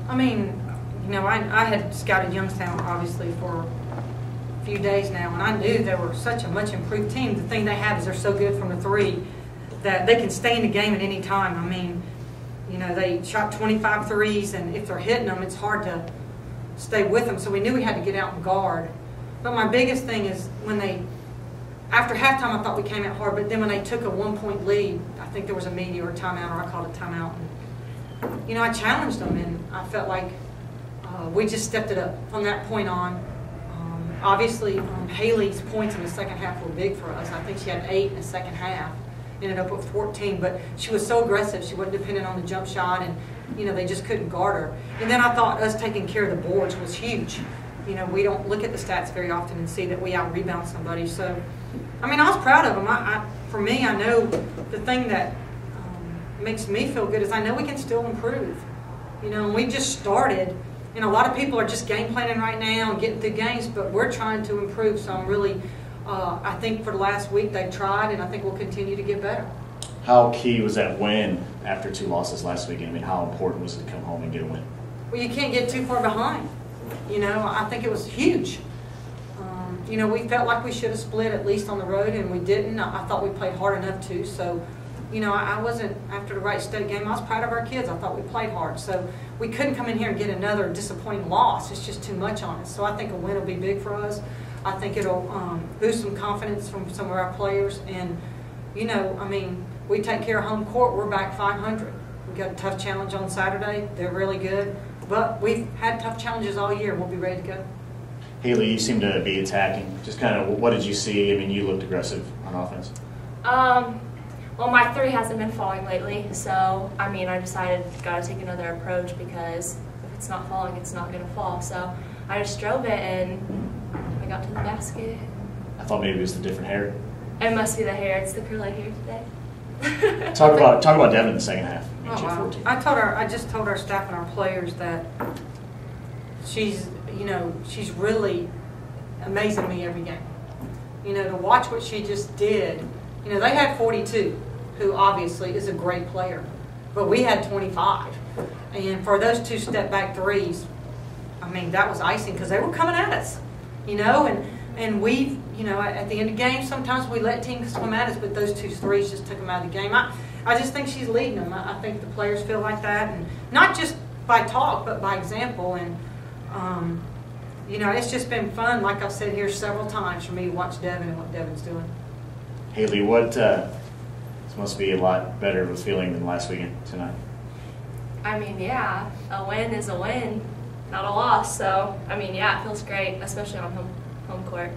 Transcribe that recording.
I mean, you know, I had scouted Youngstown obviously for a few days now, and I knew they were such a much improved team. The thing they have is they're so good from the three that they can stay in the game at any time. I mean, you know, they shot 25 threes, and if they're hitting them, it's hard to stay with them. So we knew we had to get out and guard. But my biggest thing is when they, after halftime, I thought we came out hard, but then when they took a 1-point lead, I think there was a media or a timeout, or I called a timeout. And, you know, I challenged them, and I felt like we just stepped it up from that point on. Obviously, Haley's points in the second half were big for us. I think she had 8 in the second half. Ended up with 14, but she was so aggressive. She wasn't dependent on the jump shot, and you know, they just couldn't guard her. And then I thought us taking care of the boards was huge. You know, we don't look at the stats very often and see that we out-rebound somebody. So, I mean, I was proud of them. For me, I know the thing that makes me feel good is I know we can still improve. You know, and we just started. And a lot of people are just game planning right now and getting through games, but we're trying to improve. So I'm really, I think for the last week they've tried, and I think we'll continue to get better. How key was that win after 2 losses last weekend? I mean, how important was it to come home and get a win? Well, you can't get too far behind. You know, I think it was huge. You know, we felt like we should have split at least on the road, and we didn't. I thought we played hard enough to. So, you know, I wasn't, after the Wright State game, I was proud of our kids. I thought we played hard. So we couldn't come in here and get another disappointing loss. It's just too much on us. So I think a win will be big for us. I think it'll boost some confidence from some of our players. And, you know, I mean, we take care of home court, we're back 500. We got a tough challenge on Saturday. They're really good. But we've had tough challenges all year. We'll be ready to go. Haley, you seem to be attacking. Just kind of, what did you see? I mean, you looked aggressive on offense. Well, my 3 hasn't been falling lately, so, I mean, I decided got to take another approach because if it's not falling, it's not going to fall. So I just drove it, and I got to the basket. I thought maybe it was the different hair. It must be the hair. It's the curly hair today. Talk about Devin in the second half. I mean, Oh, wow. I just told our staff and our players that she's, you know, she's really amazing me every game. You know, to watch what she just did. You know, they had 42, who obviously is a great player, but we had 25. And for those 2 step-back threes, I mean, that was icing because they were coming at us, you know, and we, you know, at the end of games, sometimes we let teams come at us, but those 2 threes just took them out of the game. I just think she's leading them. I think the players feel like that, and not just by talk, but by example. And, you know, it's just been fun, like I've said here several times, for me to watch Devin and what Devin's doing. Haley, this must be a lot better of a feeling than last weekend tonight. I mean, yeah, a win is a win, not a loss. So, I mean, yeah, it feels great, especially on home court.